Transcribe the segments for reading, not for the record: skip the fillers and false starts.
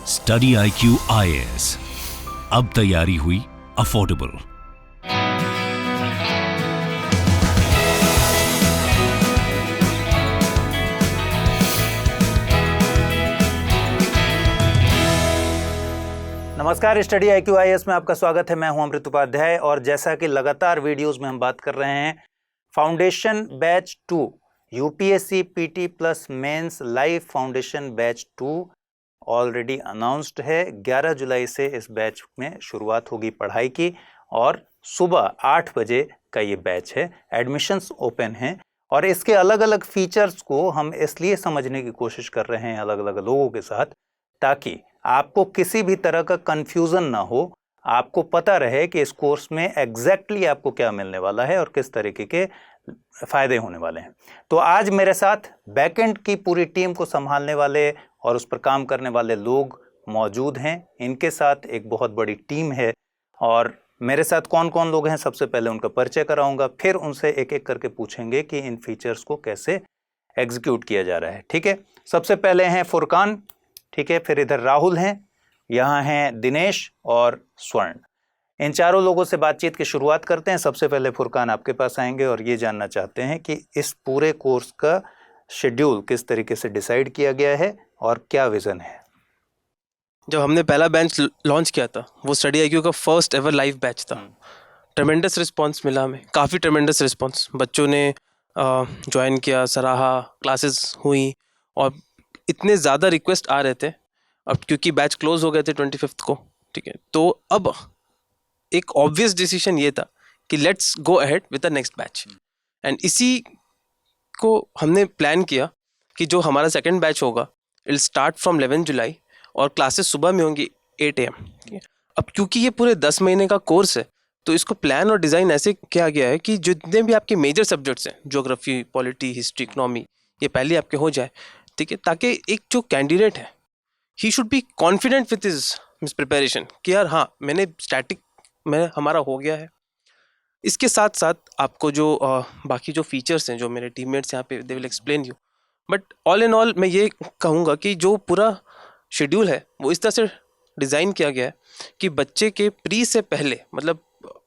Study IQ IAS, अब तैयारी हुई अफोर्डेबल। नमस्कार, स्टडी IQ IAS में आपका स्वागत है। मैं हूं अमृत उपाध्याय और जैसा कि लगातार वीडियोस में हम बात कर रहे हैं, foundation batch 2 UPSC PT plus mains live foundation batch 2 already announced है। 11 जुलाई से इस बैच में शुरुआत होगी पढ़ाई की और सुबह 8 बजे का ये बैच है। एडमिशन्स ओपन हैं और इसके अलग अलग फीचर्स को हम इसलिए समझने की कोशिश कर रहे हैं अलग अलग लोगों के साथ, ताकि आपको किसी भी तरह का कंफ्यूजन ना हो, आपको पता रहे कि इस कोर्स में एग्जैक्टली आपको क्या मिलने वाला है और किस तरीके के फायदे होने वाले हैं। तो आज मेरे साथ बैकएंड की पूरी टीम को संभालने वाले और उस पर काम करने वाले लोग मौजूद हैं। इनके साथ एक बहुत बड़ी टीम है और मेरे साथ कौन कौन लोग हैं, सबसे पहले उनका परिचय कराऊंगा, फिर उनसे एक एक करके पूछेंगे कि इन फीचर्स को कैसे एग्जीक्यूट किया जा रहा है। ठीक है, सबसे पहले हैं फुरकान, ठीक है, फिर इधर राहुल हैं, यहाँ हैं दिनेश और स्वर्ण। इन चारों लोगों से बातचीत की शुरुआत करते हैं। सबसे पहले फुरकान आपके पास आएंगे और ये जानना चाहते हैं कि इस पूरे कोर्स का शेड्यूल किस तरीके से डिसाइड किया गया है और क्या विजन है। जब हमने पहला बैच लॉन्च किया था, वो स्टडी IQ का फर्स्ट एवर लाइव बैच था। ट्रेमेंडस रिस्पांस मिला हमें, काफ़ी ट्रेमेंडस रिस्पांस। बच्चों ने ज्वाइन किया, सराहा, क्लासेस हुई और इतने ज़्यादा रिक्वेस्ट आ रहे थे। अब क्योंकि बैच क्लोज हो गए थे 25 को, ठीक है, तो अब एक ऑब्वियस डिसीजन ये था कि let's go ahead with the next batch. And इसी को हमने प्लान किया कि जो हमारा सेकंड बैच होगा, इट स्टार्ट फ्रॉम 11 जुलाई और क्लासेस सुबह में होंगी 8 AM। अब क्योंकि ये पूरे 10 महीने का कोर्स है, तो इसको प्लान और डिज़ाइन ऐसे किया गया है कि जितने भी आपके मेजर सब्जेक्ट्स हैं, ज्योग्राफी, पॉलिटी, हिस्ट्री, इकोनॉमी, ये पहले आपके हो जाए, ठीक है, ताकि एक जो कैंडिडेट है he should be confident with his preparation कि यार हाँ, मैंने स्टैटिक में हमारा हो गया है। इसके साथ साथ आपको जो बाकी जो फीचर्स हैं, जो मेरे टीममेट्स यहाँ पे they will explain you, but all in all मैं ये कहूँगा कि जो पूरा शेड्यूल है वो इस तरह से डिज़ाइन किया गया है कि बच्चे के प्री से पहले, मतलब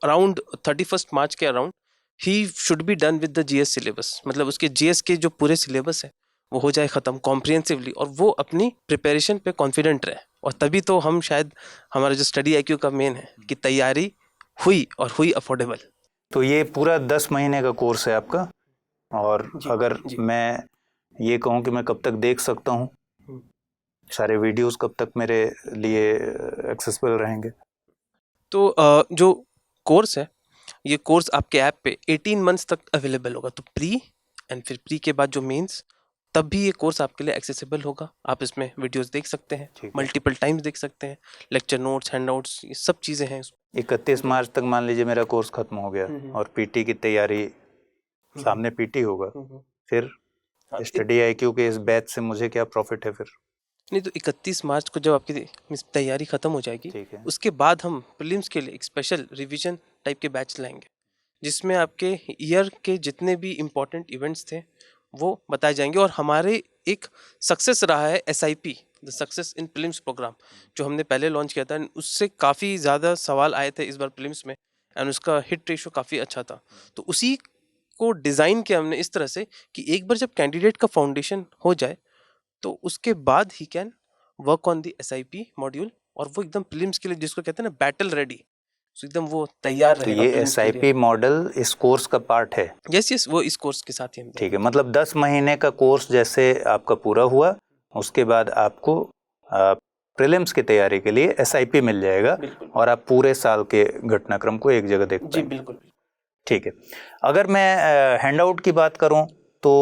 अराउंड 31 मार्च के around he should be done with the GS syllabus. मतलब उसके GS के जो पूरे सिलेबस है वो हो जाए ख़त्म कॉम्प्रिहेंसिवली और वो अपनी प्रिपरेशन पे कॉन्फिडेंट रहे। और तभी तो हम शायद, हमारा जो स्टडी IQ का मेन है कि तैयारी हुई और हुई अफोर्डेबल। तो ये पूरा 10 महीने का कोर्स है आपका, और अगर मैं ये कहूँ कि मैं कब तक देख सकता हूँ, सारे वीडियोस कब तक मेरे लिए एक्सेसिबल रहेंगे? तो जो कोर्स है, ये कोर्स आपके ऐप पे 18 मंथ्स तक अवेलेबल होगा। तो प्री एंड फिर प्री के बाद जो मेंस, तब भी ये कोर्स आपके लिए एक्सेसिबल होगा। आप इसमें वीडियोस देख सकते हैं, मल्टीपल टाइम्स देख सकते हैं, लेक्चर नोट्स, हैंडआउट्स, ये सब चीज़ें हैं। 31 मार्च तक मान लीजिए मेरा कोर्स खत्म हो गया और PT की तैयारी, सामने PT होगा, फिर स्टडी IQ के इस बैच से मुझे क्या प्रॉफिट है फिर? नहीं, तो 31 मार्च को जब आपकी तैयारी खत्म हो जाएगी, उसके बाद हम प्रीलिम्स के लिए एक स्पेशल रिवीजन टाइप के बैच लाएंगे, जिसमें आपके ईयर के जितने भी इम्पोर्टेंट इवेंट्स थे वो बताए जाएंगे। और हमारे एक सक्सेस रहा है SIP, the success in prelims programme, जो हमने पहले लॉन्च किया था। उससे काफ़ी ज़्यादा सवाल आए थे इस बार प्रीलिम्स में एंड उसका हिट रेशो काफ़ी अच्छा था। तो उसी को डिज़ाइन किया हमने इस तरह से कि एक बार जब कैंडिडेट का फाउंडेशन हो जाए, तो उसके बाद he can work on the SIP module, और वो एकदम प्रीलिम्स के लिए, जिसको कहते हैं ना बैटल रेडी, एकदम वो तैयार रहेगा। तो ये SIP मॉडल इस कोर्स का पार्ट है? यस, वो इस कोर्स के साथ ही हम। ठीक है, मतलब 10 महीने का कोर्स जैसे आपका पूरा हुआ, उसके बाद आपको प्रीलिम्स की तैयारी के लिए SIP मिल जाएगा और आप पूरे साल के घटनाक्रम को एक जगह देख पाएंगे। जी बिल्कुल। ठीक है, अगर मैं हैंडआउट की बात करूं तो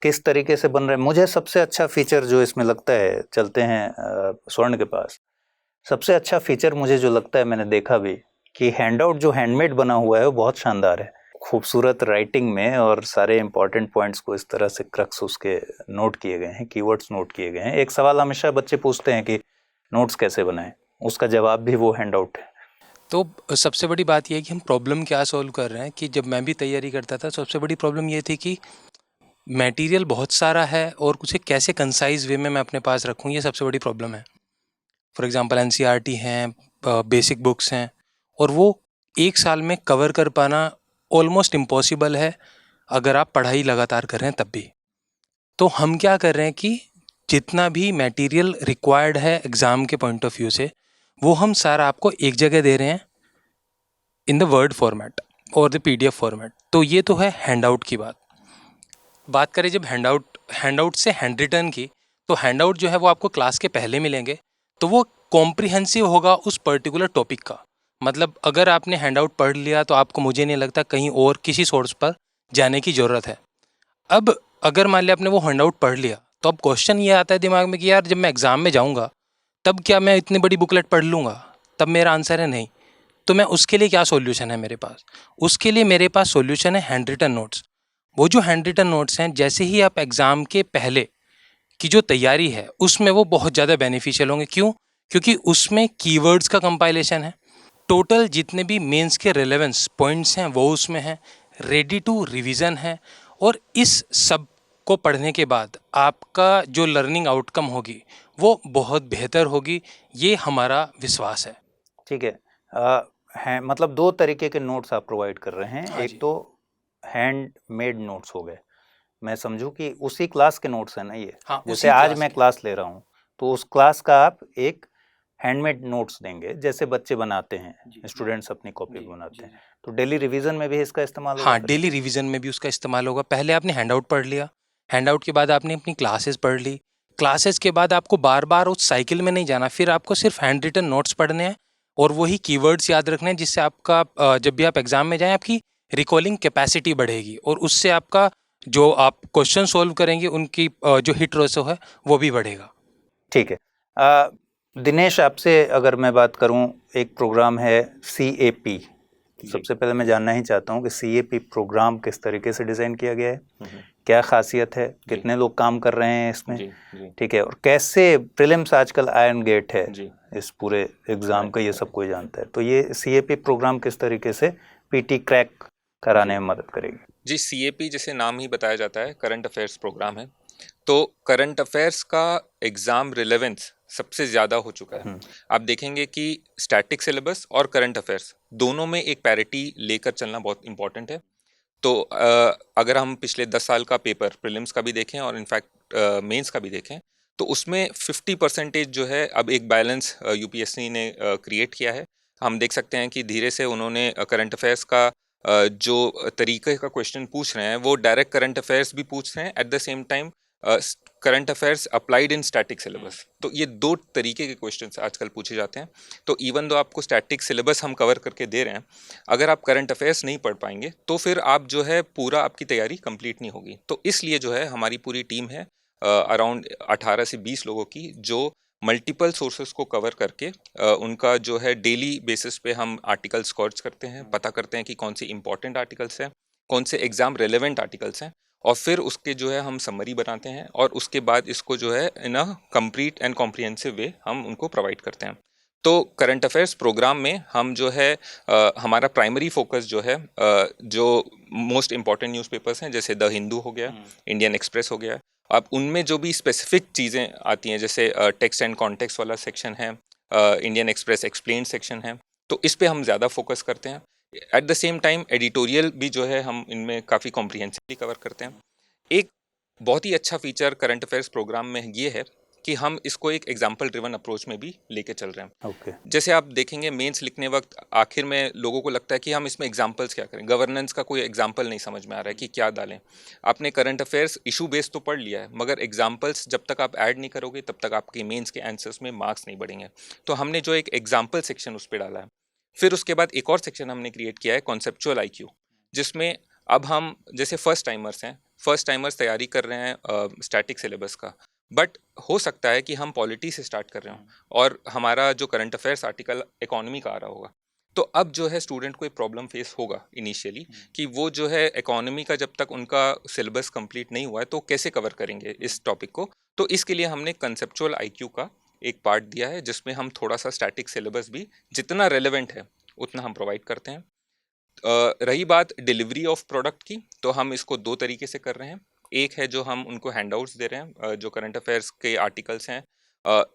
किस तरीके से बन रहे हैं? मुझे सबसे अच्छा फीचर जो इसमें लगता है, चलते हैं स्वर्ण के पास, सबसे अच्छा फीचर मुझे जो लगता है, मैंने देखा भी कि हैंडआउट जो हैंडमेड बना हुआ है वो बहुत शानदार है, खूबसूरत राइटिंग में, और सारे इंपॉर्टेंट पॉइंट्स को इस तरह से क्रक्स उसके नोट किए गए हैं, कीवर्ड्स नोट किए गए हैं। एक सवाल हमेशा बच्चे पूछते हैं कि नोट्स कैसे बनाएं, उसका जवाब भी वो हैंडआउट है। तो सबसे बड़ी बात यह है कि हम प्रॉब्लम क्या सॉल्व कर रहे हैं, कि जब मैं भी तैयारी करता था, सबसे बड़ी प्रॉब्लम ये थी कि मटेरियल बहुत सारा है और उसे कैसे कंसाइज वे में मैं अपने पास रखूं, ये सबसे बड़ी प्रॉब्लम है। फॉर एग्जांपल एनसीईआरटी हैं, बेसिक बुक्स हैं, और वो एक साल में कवर कर पाना ऑलमोस्ट इम्पॉसिबल है अगर आप पढ़ाई लगातार कर रहे हैं तब भी। तो हम क्या कर रहे हैं कि जितना भी मटेरियल रिक्वायर्ड है एग्ज़ाम के पॉइंट ऑफ व्यू से, वो हम सारा आपको एक जगह दे रहे हैं इन द वर्ड फॉर्मेट और द पीडीएफ फॉर्मेट। तो ये तो है हैंडआउट की बात करें जब हैंडआउट से हैंड रिटन की, तो हैंडआउट जो है वो आपको क्लास के पहले मिलेंगे, तो वो कॉम्प्रिहेंसिव होगा उस पर्टिकुलर टॉपिक का। मतलब अगर आपने हैंडआउट पढ़ लिया तो आपको, मुझे नहीं लगता कहीं और किसी सोर्स पर जाने की ज़रूरत है। अब अगर मान लिया आपने वो हैंडआउट पढ़ लिया, तो अब क्वेश्चन ये आता है दिमाग में कि यार जब मैं एग्ज़ाम में जाऊँगा तब क्या मैं इतनी बड़ी बुकलेट पढ़ लूँगा? तब मेरा आंसर है नहीं। तो मैं उसके लिए क्या सॉल्यूशन है मेरे पास? उसके लिए मेरे पास सॉल्यूशन है हैंड रिटन नोट्स। वो जो हैंड रिटन नोट्स हैं, जैसे ही आप एग्ज़ाम के पहले की जो तैयारी है उसमें वो बहुत ज़्यादा बेनिफिशियल होंगे। क्यों? क्योंकि उसमें कीवर्ड्स का कंपाइलेशन है, टोटल जितने भी मेंस के रेलेवेंस पॉइंट्स हैं वो उसमें हैं, रेडी टू रिवीजन है, और इस सब को पढ़ने के बाद आपका जो लर्निंग आउटकम होगी वो बहुत बेहतर होगी, ये हमारा विश्वास है। ठीक है। मतलब दो तरीके के नोट्स आप प्रोवाइड कर रहे हैं। हाँ एक जी। तो हैंड मेड नोट्स हो गए, मैं समझूं कि उसी क्लास के नोट्स हैं ना ये? हाँ, जैसे उसी आज क्लास मैं के। क्लास ले रहा हूँ तो उस क्लास का आप एक हैंडमेड नोट्स देंगे, जैसे बच्चे बनाते हैं, स्टूडेंट्स अपनी कॉपी पे बनाते हैं। तो डेली रिवीजन में भी इसका इस्तेमाल होगा हाँ, फिर? डेली रिवीजन में भी उसका इस्तेमाल होगा। पहले आपने हैंडआउट पढ़ लिया, हैंडआउट के बाद आपने अपनी क्लासेस पढ़ ली, क्लासेस के बाद आपको बार बार उस साइकिल में नहीं जाना, फिर आपको सिर्फ हैंड रिटन नोट्स पढ़ने हैं और वही कीवर्ड्स याद रखने हैं, जिससे आपका जब भी आप एग्जाम में जाएं आपकी रिकॉलिंग कैपेसिटी बढ़ेगी, और उससे आपका जो आप क्वेश्चन सॉल्व करेंगे उनकी जो हिट रेशो है वो भी बढ़ेगा। ठीक है। दिनेश, आपसे अगर मैं बात करूं, एक प्रोग्राम है CAP। सबसे पहले मैं जानना ही चाहता हूं कि CAP प्रोग्राम किस तरीके से डिज़ाइन किया गया है, क्या खासियत है, कितने लोग काम कर रहे हैं इसमें, ठीक है, और कैसे प्रीलिम्स आजकल आयरन गेट है इस पूरे एग्ज़ाम का, ये सब कोई जानता है। तो ये CAP प्रोग्राम किस तरीके से PT क्रैक कराने में मदद करेगी? जी, CAP जैसे नाम ही बताया जाता है, करंट अफेयर्स प्रोग्राम है। तो करंट अफेयर्स का एग्ज़ाम रिलेवेंस सबसे ज़्यादा हो चुका है। आप देखेंगे कि स्टैटिक सिलेबस और करंट अफेयर्स दोनों में एक पैरिटी लेकर चलना बहुत इंपॉर्टेंट है। तो अगर हम पिछले 10 साल का पेपर प्रीलिम्स का भी देखें और इनफैक्ट मेंस का भी देखें, तो उसमें 50% जो है अब एक बैलेंस UPSC ने क्रिएट किया है। हम देख सकते हैं कि धीरे से उन्होंने करंट अफेयर्स का जो तरीके का क्वेश्चन पूछ रहे हैं वो डायरेक्ट करंट अफेयर्स भी पूछ रहे हैं, at the same time current affairs applied in static syllabus. तो ये दो तरीके के क्वेश्चंस आजकल पूछे जाते हैं। तो इवन दो आपको स्टैटिक सिलेबस हम कवर करके दे रहे हैं, अगर आप करंट अफेयर्स नहीं पढ़ पाएंगे तो फिर आप जो है पूरा आपकी तैयारी कंप्लीट नहीं होगी। तो इसलिए जो है हमारी पूरी टीम है अराउंड 18 से 20 लोगों की, जो मल्टीपल सोर्सेज को कवर करके उनका जो है डेली बेसिस पे हम आर्टिकल स्कोर्स करते हैं, पता करते हैं कि कौन से इंपॉर्टेंट आर्टिकल्स हैं, कौन से एग्जाम रेलेवेंट आर्टिकल्स हैं, और फिर उसके जो है हम समरी बनाते हैं और उसके बाद इसको जो है इन अ कंप्लीट एंड कॉम्प्रिहेंसिव वे हम उनको प्रोवाइड करते हैं। तो करंट अफेयर्स प्रोग्राम में हम जो है हमारा प्राइमरी फोकस जो है जो मोस्ट इम्पॉर्टेंट न्यूज़पेपर्स हैं, जैसे द हिंदू हो गया, इंडियन एक्सप्रेस हो गया, अब उनमें जो भी स्पेसिफिक चीज़ें आती हैं, जैसे टेक्स्ट एंड कॉन्टेक्स्ट वाला सेक्शन है, इंडियन एक्सप्रेस एक्सप्लेन्ड सेक्शन है, तो इस पे हम ज़्यादा फोकस करते हैं। At the same time editorial भी जो है हम इनमें काफ़ी कॉम्प्रिहेंसिवली कवर करते हैं। एक बहुत ही अच्छा फीचर करंट अफेयर्स प्रोग्राम में ये है कि हम इसको एक एग्जाम्पल ड्रिवन अप्रोच में भी लेके चल रहे हैं। ओके। जैसे आप देखेंगे मेंस लिखने वक्त आखिर में लोगों को लगता है कि हम इसमें एग्जाम्पल्स क्या करें, गवर्नेंस का कोई एग्जाम्पल नहीं समझ में आ रहा है कि क्या डालें। आपने करंट अफेयर्स इशू बेस तो पढ़ लिया है, मगर एग्जाम्पल्स जब तक आप ऐड नहीं करोगे तब तक आपके मेंस के आंसर्स में मार्क्स नहीं बढ़ेंगे। तो हमने जो एक एग्जाम्पल सेक्शन उस पर डाला है। फिर उसके बाद एक और सेक्शन हमने क्रिएट किया है कॉन्सेप्चुअल IQ, जिसमें अब हम जैसे फर्स्ट टाइमर्स तैयारी कर रहे हैं स्टैटिक सिलेबस का, बट हो सकता है कि हम पॉलिटी से स्टार्ट कर रहे हों और हमारा जो करंट अफेयर्स आर्टिकल इकोनॉमी का आ रहा होगा। तो अब जो है स्टूडेंट को एक प्रॉब्लम फेस होगा इनिशियली कि वो जो है इकोनॉमी का जब तक उनका सिलेबस कंप्लीट नहीं हुआ है तो कैसे कवर करेंगे इस टॉपिक को। तो इसके लिए हमने कंसेप्चुअल IQ का एक पार्ट दिया है, जिसमें हम थोड़ा सा स्टैटिक सिलेबस भी जितना रेलेवेंट है उतना हम प्रोवाइड करते हैं। रही बात डिलीवरी ऑफ प्रोडक्ट की, तो हम इसको दो तरीके से कर रहे हैं। एक है जो हम उनको हैंडआउट्स दे रहे हैं, जो करंट अफेयर्स के आर्टिकल्स हैं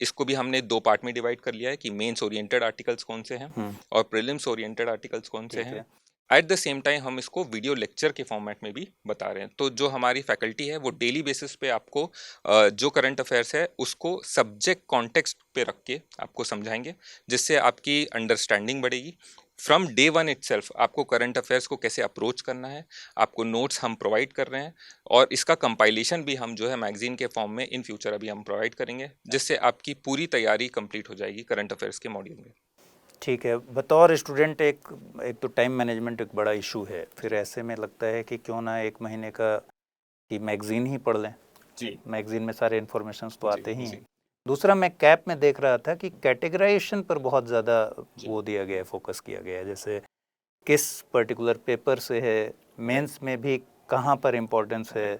इसको भी हमने 2 पार्ट में डिवाइड कर लिया है कि मेंस ओरिएंटेड आर्टिकल्स कौन से हैं और प्रीलिम्स ओरिएंटेड आर्टिकल्स कौन से ठीक हैं। है। एट द सेम टाइम हम इसको वीडियो लेक्चर के फॉर्मेट में भी बता रहे हैं। तो जो हमारी फैकल्टी है वो डेली बेसिस पे आपको जो करंट अफेयर्स है उसको सब्जेक्ट कॉन्टेक्स्ट पे रख के आपको समझाएंगे, जिससे आपकी अंडरस्टैंडिंग बढ़ेगी। फ्रॉम डे वन इटसेल्फ आपको करंट अफेयर्स को कैसे अप्रोच करना है, आपको नोट्स हम प्रोवाइड कर रहे हैं और इसका कंपाइलेशन भी हम जो है मैगजीन के फॉर्म में इन फ्यूचर अभी हम प्रोवाइड करेंगे, जिससे आपकी पूरी तैयारी कंप्लीट हो जाएगी करंट अफेयर्स के मॉड्यूल में। ठीक है। बतौर स्टूडेंट एक तो टाइम मैनेजमेंट एक बड़ा इशू है, फिर ऐसे में लगता है कि क्यों ना 1 महीने का कि मैगजीन ही पढ़ लें। जी, मैगजीन में सारे इन्फॉर्मेशंस तो जी, आते ही जी। हैं। दूसरा, मैं कैप में देख रहा था कि कैटेगराइजेशन पर बहुत ज़्यादा वो दिया गया है, फोकस किया गया है, जैसे किस पर्टिकुलर पेपर से है, मेंस में भी कहाँ पर इम्पोर्टेंस है,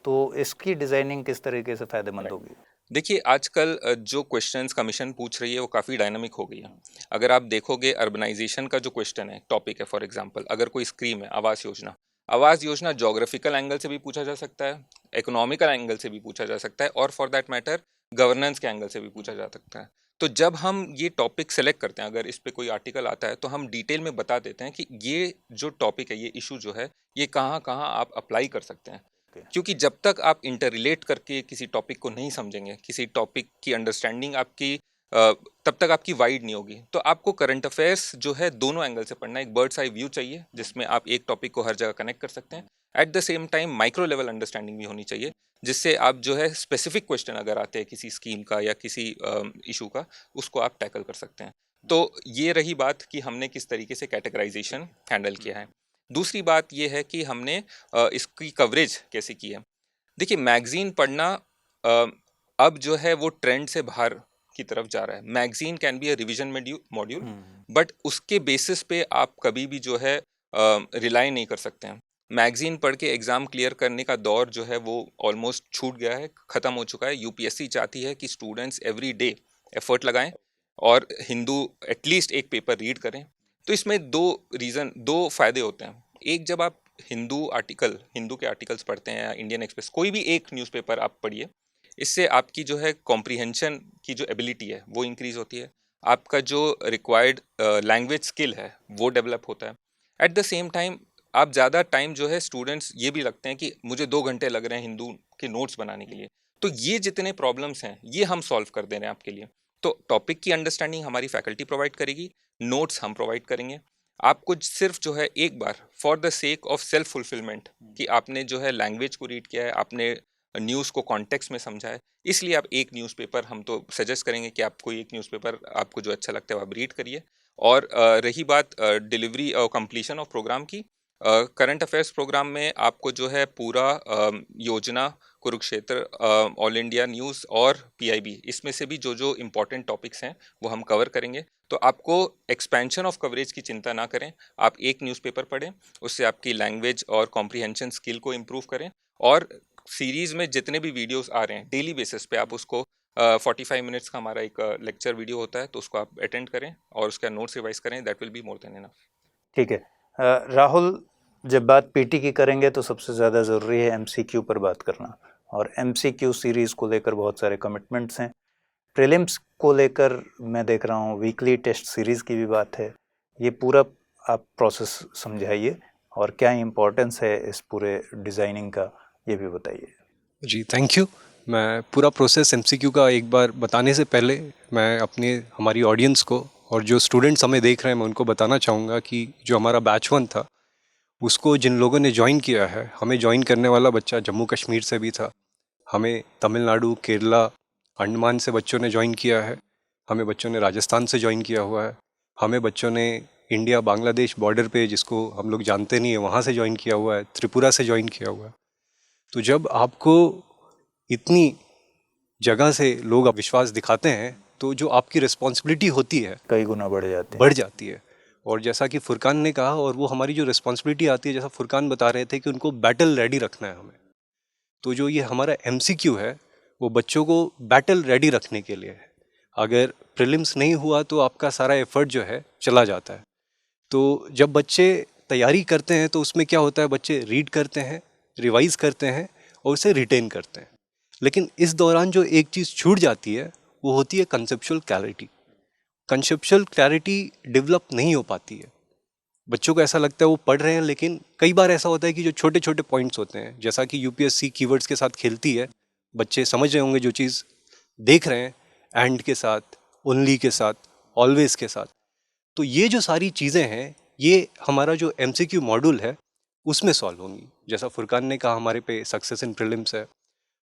तो इसकी डिज़ाइनिंग किस तरीके से फ़ायदेमंद होगी? देखिए आजकल जो क्वेश्चंस कमीशन पूछ रही है वो काफ़ी डायनामिक हो गई है। अगर आप देखोगे अर्बनाइजेशन का जो क्वेश्चन है, टॉपिक है, फॉर एग्जांपल अगर कोई स्कीम है आवास योजना ज्योग्राफिकल एंगल से भी पूछा जा सकता है, इकोनॉमिकल एंगल से भी पूछा जा सकता है और फॉर दैट मैटर गवर्नेंस के एंगल से भी पूछा जा सकता है। तो जब हम ये टॉपिक सेलेक्ट करते हैं, अगर इस पे कोई आर्टिकल आता है तो हम डिटेल में बता देते हैं कि ये जो टॉपिक है, ये इशू जो है, ये कहाँ कहाँ आप अप्लाई कर सकते हैं। क्योंकि जब तक आप इंटर रिलेट करके किसी टॉपिक को नहीं समझेंगे, किसी टॉपिक की अंडरस्टैंडिंग आपकी तब तक आपकी वाइड नहीं होगी। तो आपको करंट अफेयर्स जो है दोनों एंगल से पढ़ना है। एक बर्ड्स आई व्यू चाहिए जिसमें आप एक टॉपिक को हर जगह कनेक्ट कर सकते हैं। At the same time micro level understanding भी होनी चाहिए, जिससे आप जो है स्पेसिफिक क्वेश्चन अगर आते हैं किसी स्कीम का या किसी इशू का, उसको आप टैकल कर सकते हैं। तो ये रही बात कि हमने किस तरीके से कैटेगराइजेशन हैंडल किया है। दूसरी बात ये है कि हमने इसकी कवरेज कैसे की है। देखिए मैगजीन पढ़ना अब जो है वो ट्रेंड से बाहर की तरफ जा रहा है। Magazine can be a revision module, but उसके बेसिस पे आप कभी भी जो है रिलाई नहीं कर सकते हैं। मैगजीन पढ़ के एग्ज़ाम क्लियर करने का दौर जो है वो ऑलमोस्ट छूट गया है, ख़त्म हो चुका है। यूपीएससी चाहती है कि स्टूडेंट्स एवरी डे एफर्ट लगाएं और हिंदू एटलीस्ट एक पेपर रीड करें। तो इसमें दो फ़ायदे होते हैं। एक, जब आप हिंदू के आर्टिकल्स पढ़ते हैं या इंडियन एक्सप्रेस, कोई भी एक न्यूज़पेपर आप पढ़िए, इससे आपकी जो है कॉम्प्रिहेंशन की जो एबिलिटी है वो इंक्रीज़ होती है। आपका जो रिक्वायर्ड लैंग्वेज स्किल है वो डेवलप होता है। एट द सेम टाइम आप ज़्यादा टाइम जो है, स्टूडेंट्स ये भी लगते हैं कि मुझे 2 घंटे लग रहे हैं हिंदू के नोट्स बनाने के लिए। तो ये जितने प्रॉब्लम्स हैं ये हम सॉल्व कर दे रहे हैं आपके लिए। तो टॉपिक की अंडरस्टैंडिंग हमारी फैकल्टी प्रोवाइड करेगी, नोट्स हम प्रोवाइड करेंगे। आपको सिर्फ जो है एक बार for the sake of self fulfilment कि आपने जो है लैंग्वेज को रीड किया है, आपने न्यूज़ को कॉन्टेक्स्ट में समझा है, इसलिए आप एक न्यूज़पेपर, हम तो सजेस्ट करेंगे कि आप कोई एक न्यूज़पेपर आपको जो अच्छा लगता है वो आप रीड करिए। और रही बात डिलीवरी और कंप्लीशन ऑफ प्रोग्राम की, करंट अफेयर्स प्रोग्राम में आपको जो है पूरा योजना, कुरुक्षेत्र, ऑल इंडिया न्यूज़ और पीआईबी, इसमें से भी जो जो इम्पोर्टेंट टॉपिक्स हैं वो हम कवर करेंगे। तो आपको एक्सपेंशन ऑफ कवरेज की चिंता ना करें, आप एक न्यूज़पेपर पढ़ें, उससे आपकी लैंग्वेज और कॉम्प्रिहेंशन स्किल को इम्प्रूव करें। और सीरीज़ में जितने भी वीडियोस आ रहे हैं डेली बेसिस पे, आप उसको 45 मिनट्स का हमारा एक लेक्चर वीडियो होता है, तो उसको आप अटेंड करें और उसका नोट्स रिवाइज करें। That will be more than enough. ठीक है। राहुल, जब बात पीटी की करेंगे तो सबसे ज़्यादा ज़रूरी है एमसीक्यू पर बात करना, और एमसीक्यू सीरीज़ को लेकर बहुत सारे कमिटमेंट्स हैं। प्रीलिम्स को लेकर मैं देख रहा हूँ वीकली टेस्ट सीरीज़ की भी बात है। ये पूरा आप प्रोसेस समझाइए और क्या इम्पोर्टेंस है इस पूरे डिज़ाइनिंग का, ये भी बताइए। जी, थैंक यू। मैं पूरा प्रोसेस एमसीक्यू का एक बार बताने से पहले मैं हमारी ऑडियंस को और जो स्टूडेंट्स हमें देख रहे हैं मैं उनको बताना चाहूँगा कि जो हमारा बैच 1 था उसको जिन लोगों ने ज्वाइन किया है, हमें ज्वाइन करने वाला बच्चा जम्मू कश्मीर से भी था, हमें तमिलनाडु, केरला, अंडमान से बच्चों ने ज्वाइन किया है, हमें बच्चों ने राजस्थान से ज्वाइन किया हुआ है, हमें बच्चों ने इंडिया बांग्लादेश बॉर्डर पे, जिसको हम लोग जानते नहीं है, वहाँ से ज्वाइन किया हुआ है, त्रिपुरा से ज्वाइन किया हुआ है। तो जब आपको इतनी जगह से लोग आप विश्वास दिखाते हैं तो जो आपकी रिस्पॉन्सिबिलिटी होती है कई गुना बढ़ जाती है। और जैसा कि फुरकान ने कहा, और वो हमारी जो रिस्पॉन्सिबिलिटी आती है, जैसा फुरकान बता रहे थे कि उनको बैटल रेडी रखना है हमें। तो जो ये हमारा एमसीक्यू है वो बच्चों को बैटल रेडी रखने के लिए है। अगर प्रीलिम्स नहीं हुआ तो आपका सारा एफर्ट जो है चला जाता है। तो जब बच्चे तैयारी करते हैं तो उसमें क्या होता है, बच्चे रीड करते हैं, रिवाइज करते हैं और उसे रिटेन करते हैं। लेकिन इस दौरान जो एक चीज़ छूट जाती है वो होती है conceptual clarity. Conceptual clarity develop नहीं हो पाती है, बच्चों को ऐसा लगता है वो पढ़ रहे हैं, लेकिन कई बार ऐसा होता है कि जो छोटे छोटे पॉइंट्स होते हैं, जैसा कि यूपीएससी कीवर्ड्स के साथ खेलती है, बच्चे समझ रहे होंगे जो चीज़ देख रहे हैं, एंड के साथ, ओनली के साथ, ऑलवेज के साथ, तो ये जो सारी चीज़ें हैं ये हमारा जो एमसीक्यू मॉड्यूल है उसमें सॉल्व होंगी। जैसा फुरकान ने कहा हमारे पे सक्सेस इन प्रीलिम्स है,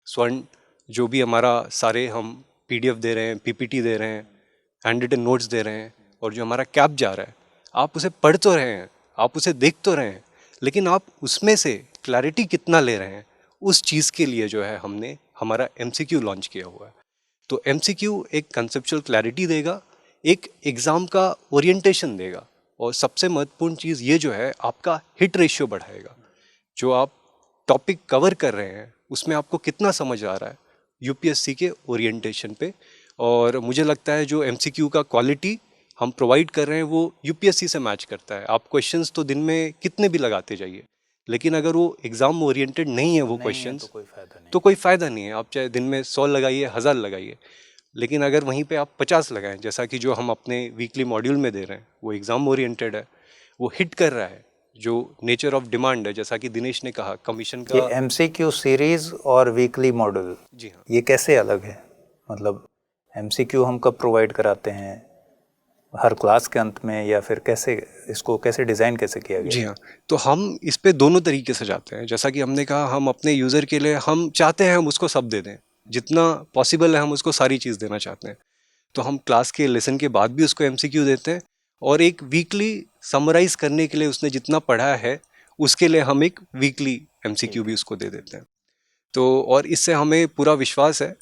स्वर्ण जो भी हमारा सारे हम पीडीएफ दे रहे हैं, पीपीटी दे रहे हैं, हैंड रिटन नोट्स दे रहे हैं, और जो हमारा कैप जा रहा है, आप उसे पढ़ तो रहे हैं, आप उसे देख तो रहे हैं, लेकिन आप उसमें से क्लैरिटी कितना ले रहे हैं, उस चीज़ के लिए जो है हमने हमारा एमसीक्यू लॉन्च किया हुआ है। तो एमसीक्यू एक कंसेप्चुअल क्लैरिटी देगा, एक एग्ज़ाम का ओरिएंटेशन देगा, और सबसे महत्वपूर्ण चीज़ ये जो है आपका हिट रेशियो बढ़ाएगा। जो आप टॉपिक कवर कर रहे हैं उसमें आपको कितना समझ आ रहा है यूपीएससी के ओरिएंटेशन पे। और मुझे लगता है जो एमसीक्यू का क्वालिटी हम प्रोवाइड कर रहे हैं वो यूपीएससी से मैच करता है। आप क्वेश्चंस तो दिन में कितने भी लगाते जाइए, लेकिन अगर वो एग्ज़ाम ओरिएंटेड नहीं है वो क्वेश्चंस, तो कोई फ़ायदा नहीं। तो कोई फ़ायदा नहीं है। आप चाहे दिन में 100 लगाइए, 1000 लगाइए, लेकिन अगर वहीं पे आप 50 लगाएं, जैसा कि जो हम अपने वीकली मॉड्यूल में दे रहे हैं, वो एग्ज़ाम ओरिएंटेड है, वो हिट कर रहा है, जो नेचर ऑफ डिमांड है, जैसा कि दिनेश ने कहा कमीशन ये का। एमसीक्यू सीरीज और वीकली मॉडल, जी हाँ, ये कैसे अलग है? मतलब एमसीक्यू हम कब प्रोवाइड कराते हैं, हर क्लास के अंत में, या फिर कैसे इसको कैसे डिज़ाइन कैसे किया गया? जी हाँ, तो हम इस पे दोनों तरीके से जाते हैं। जैसा कि हमने कहा, हम अपने यूज़र के लिए हम चाहते हैं हम उसको सब दे दें, जितना पॉसिबल है हम उसको सारी चीज़ देना चाहते हैं। तो हम क्लास के लेसन के बाद भी उसको एमसीक्यू देते हैं, और एक वीकली समराइज करने के लिए उसने जितना पढ़ा है उसके लिए हम एक वीकली एमसीक्यू भी उसको दे देते हैं। तो और इससे हमें पूरा विश्वास है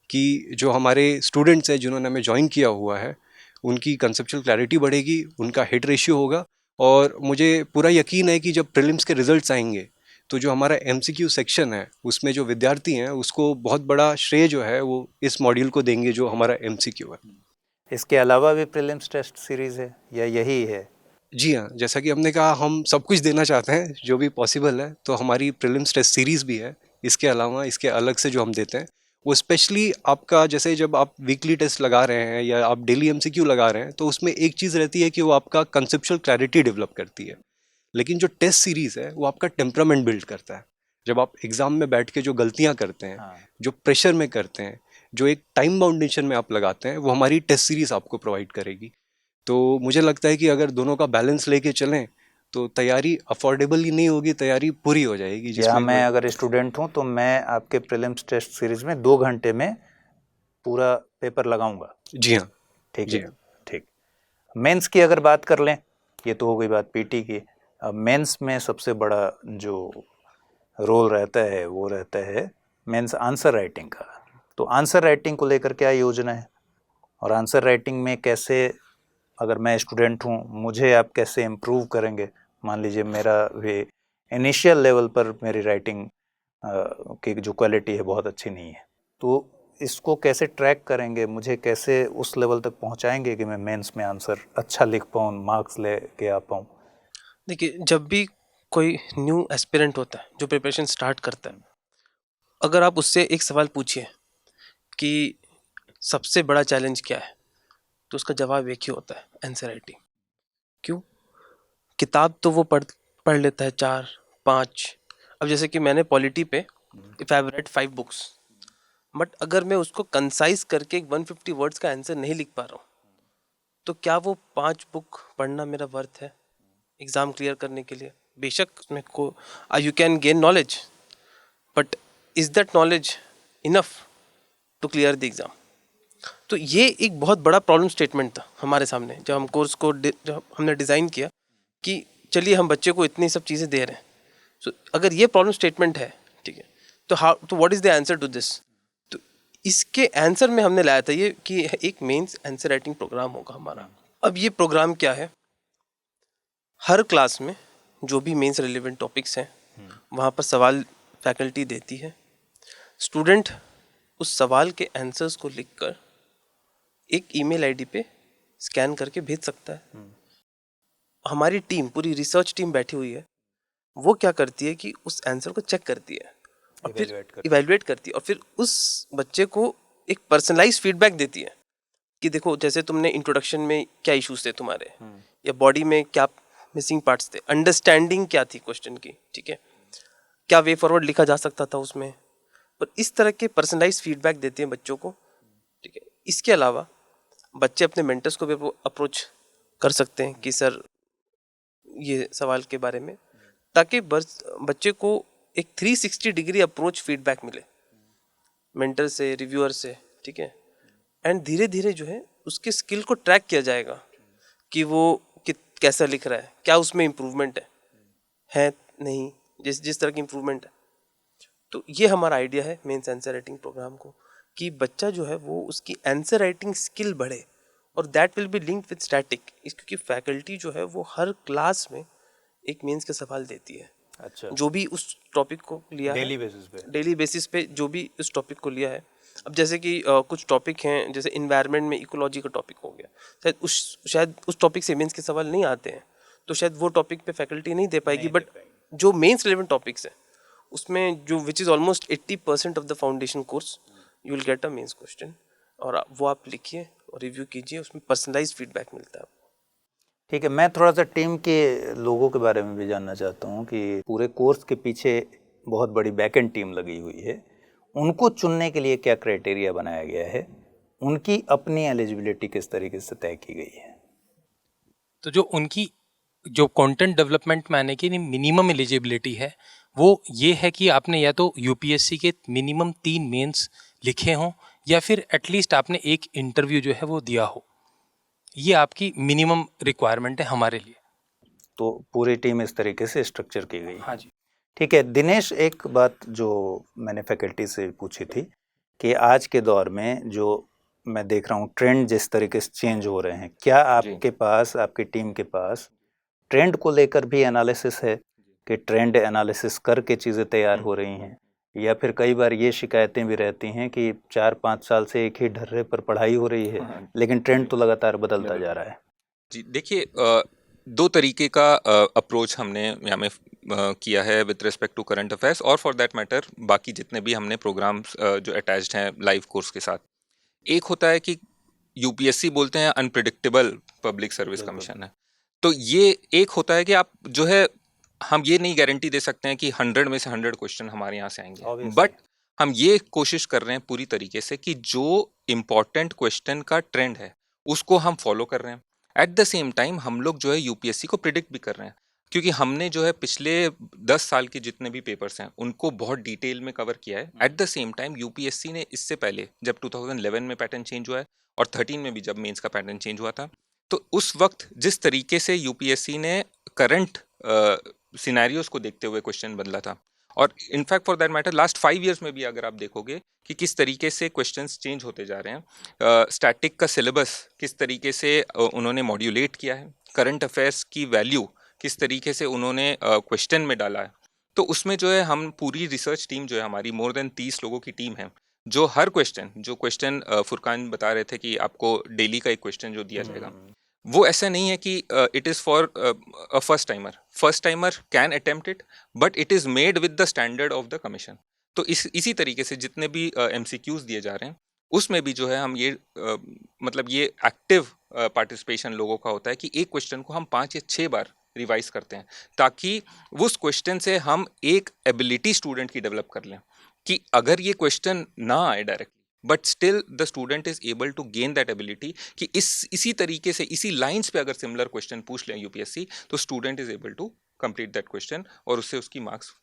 कि जो हमारे स्टूडेंट्स हैं जिन्होंने हमें ज्वाइन किया हुआ है, उनकी कंसेप्चुअल क्लैरिटी बढ़ेगी, उनका हिट रेशियो होगा, और मुझे पूरा यकीन है कि जब प्रीलिम्स के रिजल्ट्स आएंगे तो जो हमारा एमसीक्यू सेक्शन है उसमें जो विद्यार्थी हैं उसको बहुत बड़ा श्रेय जो है वो इस मॉड्यूल को देंगे जो हमारा एमसीक्यू है। इसके अलावा भी प्रीलिम्स टेस्ट सीरीज है या यही है? जी हाँ, जैसा कि हमने कहा हम सब कुछ देना चाहते हैं जो भी पॉसिबल है, तो हमारी प्रीलिम्स टेस्ट सीरीज़ भी है। इसके अलावा इसके अलग से जो हम देते हैं वो स्पेशली आपका, जैसे जब आप वीकली टेस्ट लगा रहे हैं या आप डेली एमसीक्यू लगा रहे हैं, तो उसमें एक चीज़ रहती है कि वो आपका कंसेप्चुअल क्लैरिटी डेवलप करती है, लेकिन जो टेस्ट सीरीज़ है वो आपका टेम्परामेंट बिल्ड करता है। जब आप एग्ज़ाम में बैठ के जो गलतियाँ करते हैं, जो प्रेशर में करते हैं, जो एक टाइम बाउंडेशन में आप लगाते हैं, वो हमारी टेस्ट सीरीज़ आपको प्रोवाइड करेगी। तो मुझे लगता है कि अगर दोनों का बैलेंस लेके चलें तो तैयारी अफोर्डेबल ही नहीं होगी, तैयारी पूरी हो जाएगी। या जिसमें मैं अगर स्टूडेंट हूँ तो मैं आपके प्रीलिम्स टेस्ट सीरीज में 2 घंटे में पूरा पेपर लगाऊंगा? जी हाँ, ठीक जी है, हाँ। ठीक। मेंस की अगर बात कर लें, ये तो हो गई बात पीटी की। अब मेंस में सबसे बड़ा जो रोल रहता है वो रहता है मेंस आंसर राइटिंग का। तो आंसर राइटिंग को लेकर क्या योजना है, और आंसर राइटिंग में कैसे, अगर मैं स्टूडेंट हूँ, मुझे आप कैसे इम्प्रूव करेंगे? मान लीजिए मेरा भी इनिशियल लेवल पर मेरी राइटिंग की जो क्वालिटी है बहुत अच्छी नहीं है, तो इसको कैसे ट्रैक करेंगे, मुझे कैसे उस लेवल तक पहुंचाएंगे कि मैं मेंस में आंसर अच्छा लिख पाऊँ, मार्क्स ले के आ पाऊँ? देखिए, जब भी कोई न्यू एस्पिरेंट होता है जो प्रिपरेशन स्टार्ट करता है, अगर आप उससे एक सवाल पूछिए कि सबसे बड़ा चैलेंज क्या है, तो उसका जवाब एक ही होता है, आंसर राइटिंग। क्यों? किताब तो वो पढ़ पढ़ लेता है 4-5। अब जैसे कि मैंने पॉलिटी पे, if I have read 5 books, but अगर मैं उसको कंसाइज करके एक 150 वर्ड्स का आंसर नहीं लिख पा रहा हूँ, तो क्या वो 5 बुक पढ़ना मेरा वर्थ है एग्ज़ाम क्लियर करने के लिए? बेशक उसमें को you can gain knowledge, but is that knowledge enough to clear the exam? तो ये एक बहुत बड़ा प्रॉब्लम स्टेटमेंट था हमारे सामने जब हम कोर्स को जब हमने डिज़ाइन किया कि चलिए हम बच्चे को इतनी सब चीज़ें दे रहे हैं, सो अगर ये प्रॉब्लम स्टेटमेंट है, ठीक है, तो what is the answer to this? तो इसके आंसर में हमने लाया था ये कि एक मेंस आंसर राइटिंग प्रोग्राम होगा हमारा। अब ये प्रोग्राम क्या है, हर क्लास में जो भी मेंस रिलेवेंट टॉपिक्स हैं वहाँ पर सवाल फैकल्टी देती है, स्टूडेंट उस सवाल के आंसर्स को लिखकर एक ईमेल आईडी पे स्कैन करके भेज सकता है। हमारी टीम, पूरी रिसर्च टीम बैठी हुई है, वो क्या करती है कि उस आंसर को चेक करती है और फिर इवैल्यूएट करती है, और फिर उस बच्चे को एक पर्सनलाइज फीडबैक देती है कि देखो जैसे तुमने इंट्रोडक्शन में क्या इश्यूज थे तुम्हारे, या बॉडी में क्या मिसिंग पार्ट्स थे, अंडरस्टैंडिंग क्या थी क्वेश्चन की, ठीक है, क्या वे फॉरवर्ड लिखा जा सकता था उसमें, पर इस तरह के पर्सनलाइज फीडबैक देते हैं बच्चों को, ठीक है। इसके अलावा बच्चे अपने मेंटर्स को भी अप्रोच कर सकते हैं कि सर ये सवाल के बारे में, ताकि बच्चे को एक 360 डिग्री अप्रोच फीडबैक मिले मेंटर से, रिव्यूअर से, ठीक है। एंड धीरे धीरे जो है उसके स्किल को ट्रैक किया जाएगा कि वो कैसा लिख रहा है, क्या उसमें इम्प्रूवमेंट है नहीं, जिस जिस तरह की इम्प्रूवमेंट है। तो ये हमारा आइडिया है मेंस आंसर राइटिंग प्रोग्राम को, कि बच्चा जो है वो उसकी आंसर राइटिंग स्किल बढ़े, और that will be linked with static, क्योंकि फैकल्टी जो है वो हर क्लास में एक मेंस का सवाल देती है। अच्छा, जो भी उस टॉपिक को लिया है, डेली बेसिस पे जो भी उस टॉपिक को लिया है। अब जैसे कि कुछ टॉपिक हैं, जैसे इन्वायरमेंट में इकोलॉजी का टॉपिक हो गया, शायद उस टॉपिक से मेंस के सवाल नहीं आते हैं, तो शायद वो टॉपिक पे फैकल्टी नहीं दे पाएगी, बट जो मेंस रिलेवेंट टॉपिक्स है उसमें जो which is almost 80% of the foundation course, you will get a mains question, और वो आप लिखिए और रिव्यू कीजिए, उसमें पर्सनलाइज फीडबैक मिलता है। ठीक है। मैं थोड़ा सा टीम के लोगों के बारे में भी जानना चाहता हूँ कि पूरे कोर्स के पीछे बहुत बड़ी बैकएंड टीम लगी हुई है, उनको चुनने के लिए क्या क्राइटेरिया बनाया गया है, उनकी अपनी एलिजिबिलिटी किस तरीके से तय की गई है? तो जो उनकी जो कंटेंट डेवलपमेंट में आने की मिनिमम एलिजिबिलिटी है वो ये है कि आपने या तो यूपीएससी के मिनिमम 3 मेंस लिखे हों, या फिर एटलीस्ट आपने एक इंटरव्यू जो है वो दिया हो। ये आपकी मिनिमम रिक्वायरमेंट है हमारे लिए। तो पूरी टीम इस तरीके से स्ट्रक्चर की गई है। हाँ जी। ठीक है दिनेश, एक बात जो मैंने फैकल्टी से पूछी थी कि आज के दौर में जो मैं देख रहा हूँ ट्रेंड जिस तरीके से चेंज हो रहे हैं, क्या आपके पास, आपकी टीम के पास ट्रेंड को लेकर भी एनालिसिस है कि ट्रेंड एनालिसिस करके चीज़ें तैयार हो रही हैं, या फिर कई बार ये शिकायतें भी रहती हैं कि 4-5 साल से एक ही ढर्रे पर पढ़ाई हो रही है लेकिन ट्रेंड तो लगातार बदलता जा रहा है? जी देखिए, दो तरीके का अप्रोच हमने यहाँ में किया है with respect to current affairs, और फॉर दैट मैटर बाकी जितने भी हमने प्रोग्राम्स जो अटैच्ड हैं लाइव कोर्स के साथ। एक होता है कि यूपीएससी बोलते हैं अनप्रिडिक्टेबल पब्लिक सर्विस कमीशन है, तो ये एक होता है कि आप जो है हम ये नहीं गारंटी दे सकते हैं कि 100 में से 100 क्वेश्चन हमारे यहाँ से आएंगे, बट हम ये कोशिश कर रहे हैं पूरी तरीके से कि जो इम्पोर्टेंट क्वेश्चन का ट्रेंड है उसको हम फॉलो कर रहे हैं। एट द सेम टाइम हम लोग जो है यूपीएससी को प्रिडिक्ट भी कर रहे हैं, क्योंकि हमने जो है पिछले 10 साल के जितने भी पेपर्स हैं उनको बहुत डिटेल में कवर किया है। At the same time UPSC ने इससे पहले जब 2011 में पैटर्न चेंज हुआ है और 13 में भी जब मेंस का पैटर्न चेंज हुआ था, तो उस वक्त जिस तरीके से यूपीएससी ने करंट सिनेरियोज को देखते हुए क्वेश्चन बदला था, और in fact for that matter last 5 years में भी अगर आप देखोगे कि किस तरीके से क्वेश्चंस चेंज होते जा रहे हैं, स्टैटिक का सिलेबस किस तरीके से उन्होंने मॉड्यूलेट किया है, करंट अफेयर्स की वैल्यू किस तरीके से उन्होंने क्वेश्चन में डाला है, तो उसमें जो है हम पूरी रिसर्च टीम जो है हमारी मोर देन 30 लोगों की टीम है, जो हर क्वेश्चन फुरकान बता रहे थे कि आपको डेली का एक क्वेश्चन जो दिया जाएगा, वो ऐसा नहीं है कि it is for a first timer can attempt it, but it is made with the standard of the commission. तो इसी तरीके से जितने भी MCQs दिए जा रहे हैं उसमें भी जो है हम ये मतलब ये एक्टिव पार्टिसिपेशन लोगों का होता है कि एक क्वेश्चन को हम 5 या 6 बार रिवाइज करते हैं, ताकि उस क्वेश्चन से हम एक एबिलिटी स्टूडेंट की डेवलप कर लें कि अगर ये क्वेश्चन ना आए directly, but still the student is able to gain that ability कि इसी तरीके से इसी लाइंस पे अगर सिमिलर क्वेश्चन पूछ लें यूपीएससी, तो student is able to complete that question और उससे उसकी मार्क्स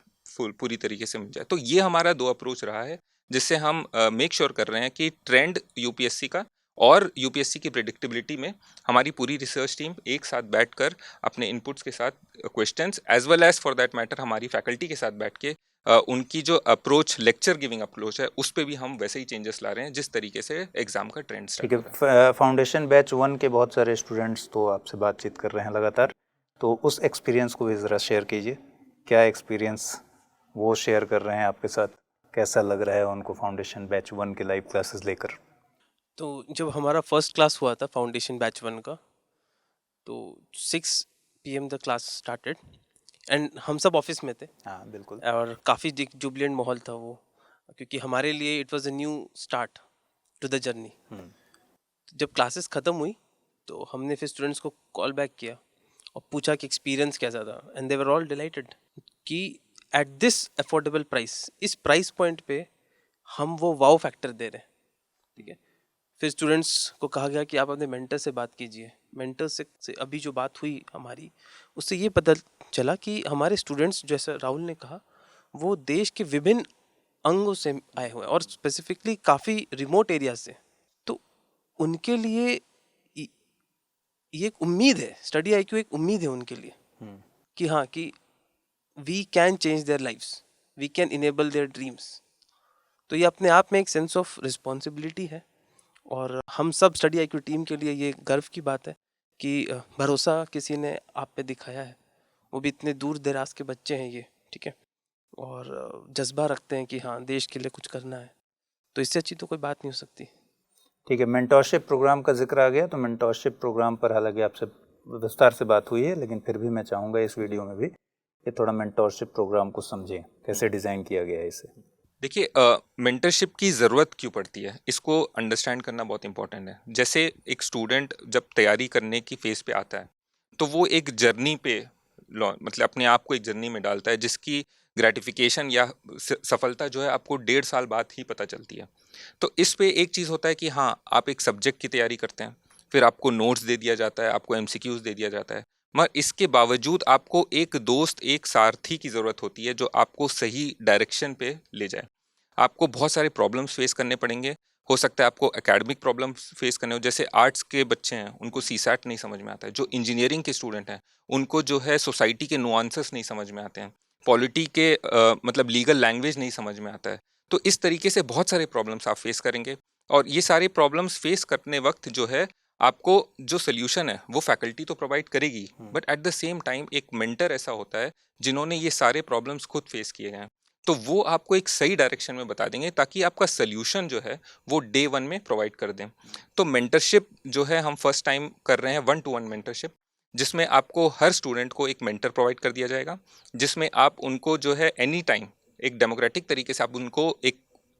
पूरी तरीके से मिल जाए। तो ये हमारा 2 अप्रोच रहा है जिससे हम मेक श्योर कर रहे हैं कि ट्रेंड यूपीएससी का और यूपीएससी की प्रेडिक्टेबिलिटी में हमारी पूरी रिसर्च टीम एक साथ बैठकर अपने इनपुट्स के साथ questions as well as for that matter हमारी फैकल्टी के साथ बैठ के उनकी जो अप्रोच लेक्चर गिविंग अप्रोच है उस पर भी हम वैसे ही चेंजेस ला रहे हैं जिस तरीके से एग्जाम का ट्रेंड ठीक है। फाउंडेशन बैच 1 के बहुत सारे स्टूडेंट्स तो आपसे बातचीत कर रहे हैं लगातार, तो उस एक्सपीरियंस को भी ज़रा शेयर कीजिए। क्या एक्सपीरियंस वो शेयर कर रहे हैं आपके साथ, कैसा लग रहा है उनको फाउंडेशन बैच 1 के लाइव क्लासेस लेकर? तो जब हमारा फर्स्ट क्लास हुआ था फाउंडेशन बैच 1 का, तो 6 PM the class started and हम सब ऑफिस में थे। हाँ बिल्कुल। और काफ़ी जुबिलेंट माहौल था वो, क्योंकि हमारे लिए it was a new start to the journey. जब क्लासेस ख़त्म हुई तो हमने फिर स्टूडेंट्स को कॉल बैक किया और पूछा कि एक्सपीरियंस कैसा था, and they were all dilated कि एट दिस अफोर्डेबल प्राइस, इस प्राइस पॉइंट पे हम वो वाव फैक्टर दे रहे हैं। ठीक है, फिर स्टूडेंट्स को कहा गया कि आप अपने मेंटर से बात कीजिए। मेंटर से अभी जो बात हुई हमारी, उससे ये पता चला कि हमारे स्टूडेंट्स, जैसा राहुल ने कहा, वो देश के विभिन्न अंगों से आए हुए हैं और स्पेसिफिकली काफ़ी रिमोट एरिया से। तो उनके लिए ये एक उम्मीद है, स्टडी आईक्यू एक उम्मीद है उनके लिए कि हाँ, कि we can change their lifes, we can enable their dreams. तो ये अपने आप में एक सेंस ऑफ रिस्पॉन्सिबिलिटी है और हम सब स्टडी आईक्यू टीम के लिए ये गर्व की बात है कि भरोसा किसी ने आप पे दिखाया है, वो भी इतने दूर दराज के बच्चे हैं ये, ठीक है, और जज्बा रखते हैं कि हाँ, देश के लिए कुछ करना है। तो इससे अच्छी तो कोई बात नहीं हो सकती। ठीक है, मेंटोरशिप प्रोग्राम का जिक्र आ गया, तो मेंटोरशिप प्रोग्राम पर हालांकि आपसे विस्तार से बात हुई है, लेकिन फिर भी मैं चाहूँगा इस वीडियो में भी कि थोड़ा मेंटोरशिप प्रोग्राम को समझें, कैसे डिज़ाइन किया गया है इसे। देखिए, मेंटरशिप की ज़रूरत क्यों पड़ती है, इसको अंडरस्टैंड करना बहुत इंपॉर्टेंट है। जैसे एक स्टूडेंट जब तैयारी करने की फेज़ पे आता है, तो वो एक जर्नी पे मतलब अपने आप को एक जर्नी में डालता है, जिसकी ग्रेटिफिकेशन या सफलता जो है आपको 1.5 साल बाद ही पता चलती है। तो इस पे एक चीज़ होता है कि हाँ, आप एक सब्जेक्ट की तैयारी करते हैं, फिर आपको नोट्स दे दिया जाता है, आपको MCQs दे दिया जाता है, मगर इसके बावजूद आपको एक दोस्त, एक सारथी की ज़रूरत होती है जो आपको सही डायरेक्शन पे ले जाए। आपको बहुत सारे प्रॉब्लम्स फेस करने पड़ेंगे। हो सकता है आपको एकेडमिक प्रॉब्लम्स फेस करने हो, जैसे आर्ट्स के बच्चे हैं उनको CSAT नहीं समझ में आता है, जो इंजीनियरिंग के स्टूडेंट हैं उनको जो है सोसाइटी के नुआंसेस नहीं समझ में आते हैं, पॉलिटी के मतलब लीगल लैंग्वेज नहीं समझ में आता है। तो इस तरीके से बहुत सारे प्रॉब्लम्स आप फेस करेंगे और ये सारे प्रॉब्लम्स फेस करने वक्त जो है आपको जो सोल्यूशन है वो फैकल्टी तो प्रोवाइड करेगी, but at the same time एक मेंटर ऐसा होता है जिन्होंने ये सारे प्रॉब्लम्स खुद फेस किए हैं, तो वो आपको एक सही डायरेक्शन में बता देंगे ताकि आपका सोल्यूशन जो है वो डे 1 में प्रोवाइड कर दें। तो मेंटरशिप जो है हम फर्स्ट टाइम कर रहे हैं 1-to-1 मेंटरशिप, जिसमें आपको हर स्टूडेंट को एक मेंटर प्रोवाइड कर दिया जाएगा, जिसमें आप उनको जो है एनी टाइम एक डेमोक्रेटिक तरीके से आप उनको एक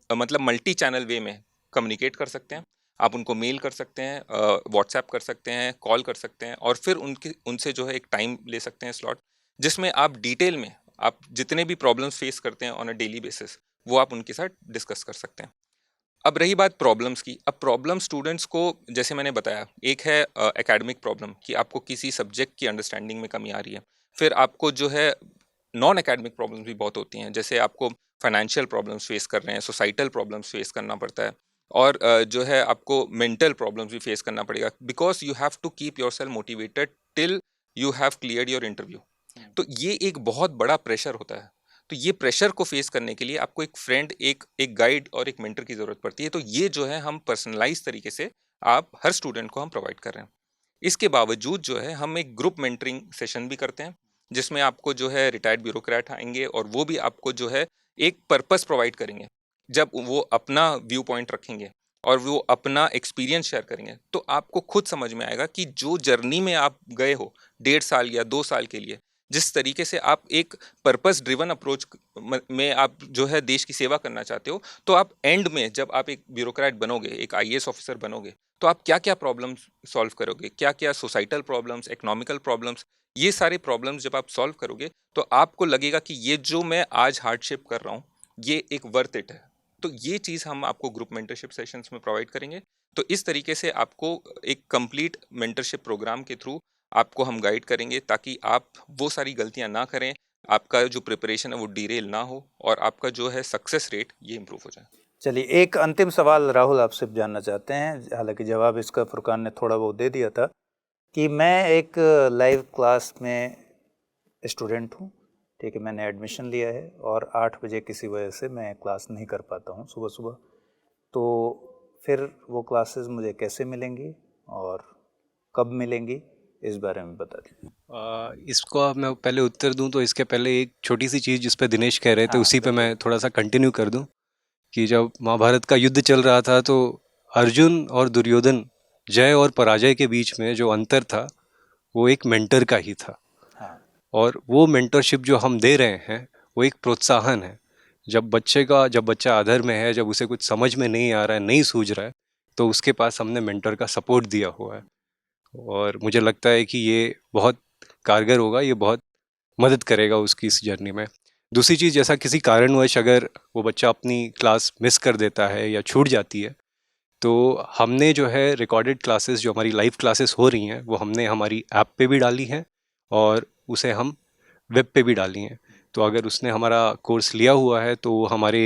मतलब मल्टी चैनल वे में कम्युनिकेट कर सकते हैं। आप उनको मेल कर सकते हैं, व्हाट्सएप कर सकते हैं, कॉल कर सकते हैं और फिर उनसे जो है एक टाइम ले सकते हैं स्लॉट, जिसमें आप डिटेल में आप जितने भी प्रॉब्लम्स फेस करते हैं ऑन अ डेली बेसिस वो आप उनके साथ डिस्कस कर सकते हैं। अब रही बात प्रॉब्लम्स की, अब प्रॉब्लम स्टूडेंट्स को जैसे मैंने बताया, एक है एकेडमिक प्रॉब्लम कि आपको किसी सब्जेक्ट की अंडरस्टैंडिंग में कमी आ रही है, फिर आपको जो है नॉन एकेडमिक प्रॉब्लम्स भी बहुत होती हैं, जैसे आपको फाइनेंशियल प्रॉब्लम्स फेस कर रहे हैं, सोसाइटल प्रॉब्लम्स फेस करना पड़ता है और जो है आपको मेंटल प्रॉब्लम्स भी फेस करना पड़ेगा, because you have to keep your self motivated till you have cleared your interview. तो ये एक बहुत बड़ा प्रेशर होता है। तो ये प्रेशर को फेस करने के लिए आपको एक फ्रेंड, एक गाइड और एक मेंटर की ज़रूरत पड़ती है। तो ये जो है हम पर्सनलाइज तरीके से आप हर स्टूडेंट को हम प्रोवाइड कर रहे हैं। इसके बावजूद जो है हम एक ग्रुप मेंटरिंग सेशन भी करते हैं, जिसमें आपको जो है रिटायर्ड ब्यूरोक्रेट आएंगे और वो भी आपको जो है एक पर्पस प्रोवाइड करेंगे। जब वो अपना व्यू पॉइंट रखेंगे और वो अपना एक्सपीरियंस शेयर करेंगे, तो आपको खुद समझ में आएगा कि जो जर्नी में आप गए हो 1.5 साल या 2 साल के लिए, जिस तरीके से आप एक पर्पस ड्रिवन अप्रोच में आप जो है देश की सेवा करना चाहते हो, तो आप एंड में जब आप एक ब्यूरोक्रेट बनोगे, एक IAS ऑफिसर बनोगे, तो आप क्या क्या प्रॉब्लम्स सॉल्व करोगे, क्या क्या सोसाइटल प्रॉब्लम्स, इकोनॉमिकल प्रॉब्लम्स, ये सारे प्रॉब्लम्स जब आप सॉल्व करोगे तो आपको लगेगा कि ये जो मैं आज हार्डशिप कर रहा हूँ ये एक वर्थ इट है। तो ये चीज़ हम आपको ग्रुप मेंटरशिप सेशंस में प्रोवाइड करेंगे। तो इस तरीके से आपको एक कंप्लीट मेंटरशिप प्रोग्राम के थ्रू आपको हम गाइड करेंगे ताकि आप वो सारी गलतियां ना करें, आपका जो प्रिपरेशन है वो डिरेल ना हो और आपका जो है सक्सेस रेट ये इम्प्रूव हो जाए। चलिए, एक अंतिम सवाल राहुल आपसे जानना चाहते हैं, हालांकि जवाब इसका फुरकान ने थोड़ा बहुत दे दिया था, कि मैं एक लाइव क्लास में स्टूडेंट हूँ, ठीक है, मैंने एडमिशन लिया है और 8 बजे किसी वजह से मैं क्लास नहीं कर पाता हूँ सुबह सुबह, तो फिर वो क्लासेस मुझे कैसे मिलेंगी और कब मिलेंगी, इस बारे में बता दीजिए। इसको मैं पहले उत्तर दूं तो इसके पहले एक छोटी सी चीज़ जिस पे दिनेश कह रहे थे उसी पे मैं थोड़ा सा कंटिन्यू कर दूं कि जब महाभारत का युद्ध चल रहा था तो अर्जुन और दुर्योधन, जय और पराजय के बीच में जो अंतर था वो एक मेंटर का ही था। और वो मेंटरशिप जो हम दे रहे हैं वो एक प्रोत्साहन है। जब बच्चा अधर में है, जब उसे कुछ समझ में नहीं आ रहा है, नहीं सूझ रहा है, तो उसके पास हमने मेंटर का सपोर्ट दिया हुआ है, और मुझे लगता है कि ये बहुत कारगर होगा, ये बहुत मदद करेगा उसकी इस जर्नी में। दूसरी चीज़, जैसा किसी कारणवश अगर वो बच्चा अपनी क्लास मिस कर देता है या छूट जाती है, तो हमने जो है रिकॉर्डेड क्लासेस, जो हमारी लाइव क्लासेस हो रही हैं, वो हमने हमारी ऐप पे भी डाली हैं और उसे हम वेब पे भी डाली हैं। तो अगर उसने हमारा कोर्स लिया हुआ है तो वो हमारे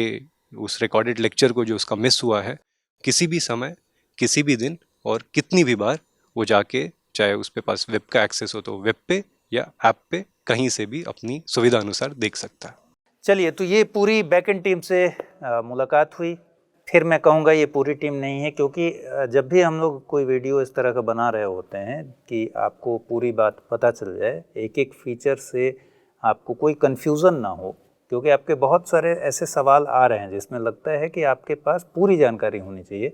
उस रिकॉर्डेड लेक्चर को जो उसका मिस हुआ है, किसी भी समय, किसी भी दिन और कितनी भी बार वो जाके, चाहे उसके पास वेब का एक्सेस हो तो वेब पे या ऐप पे, कहीं से भी अपनी सुविधा अनुसार देख सकता है। चलिए, तो ये पूरी बैकएंड टीम से मुलाकात हुई। फिर मैं कहूँगा ये पूरी टीम नहीं है, क्योंकि जब भी हम लोग कोई वीडियो इस तरह का बना रहे होते हैं कि आपको पूरी बात पता चल जाए, एक एक फीचर से आपको कोई कन्फ्यूज़न ना हो, क्योंकि आपके बहुत सारे ऐसे सवाल आ रहे हैं जिसमें लगता है कि आपके पास पूरी जानकारी होनी चाहिए,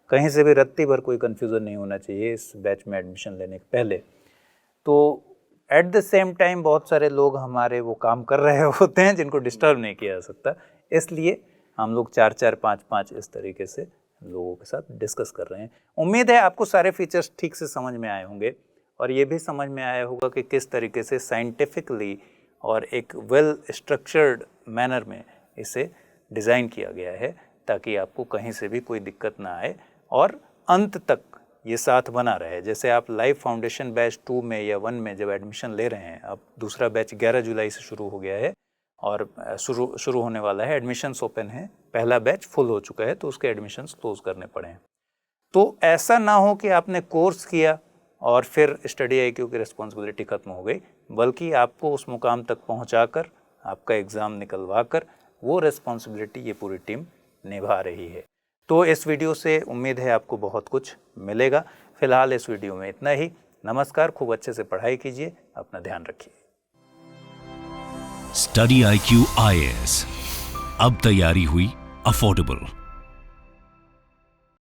कहीं से भी रत्ती भर कोई कन्फ्यूज़न नहीं होना चाहिए इस बैच में एडमिशन लेने के पहले। तो एट द सेम टाइम बहुत सारे लोग हमारे वो काम कर रहे होते हैं जिनको डिस्टर्ब नहीं किया जा सकता, इसलिए हम लोग 4-4, 5-5 इस तरीके से लोगों के साथ डिस्कस कर रहे हैं। उम्मीद है आपको सारे फीचर्स ठीक से समझ में आए होंगे और ये भी समझ में आया होगा कि किस तरीके से साइंटिफिकली और एक वेल स्ट्रक्चर्ड मैनर में इसे डिज़ाइन किया गया है, ताकि आपको कहीं से भी कोई दिक्कत ना आए और अंत तक ये साथ बना रहे। जैसे आप लाइव फाउंडेशन बैच 2 में या 1 में जब एडमिशन ले रहे हैं, अब दूसरा बैच 11 जुलाई से शुरू हो गया है और शुरू होने वाला है, एडमिशन्स ओपन है, पहला बैच फुल हो चुका है तो उसके एडमिशन्स क्लोज करने पड़े हैं। तो ऐसा ना हो कि आपने कोर्स किया और फिर स्टडी IQ की रिस्पॉन्सिबिलिटी खत्म हो गई, बल्कि आपको उस मुकाम तक पहुंचाकर, आपका एग्ज़ाम निकलवा कर, वो रिस्पॉन्सिबिलिटी ये पूरी टीम निभा रही है। तो इस वीडियो से उम्मीद है आपको बहुत कुछ मिलेगा। फिलहाल इस वीडियो में इतना ही। नमस्कार, खूब अच्छे से पढ़ाई कीजिए, अपना ध्यान रखिए। स्टडी IQ IAS, अब तैयारी हुई अफोर्डेबल।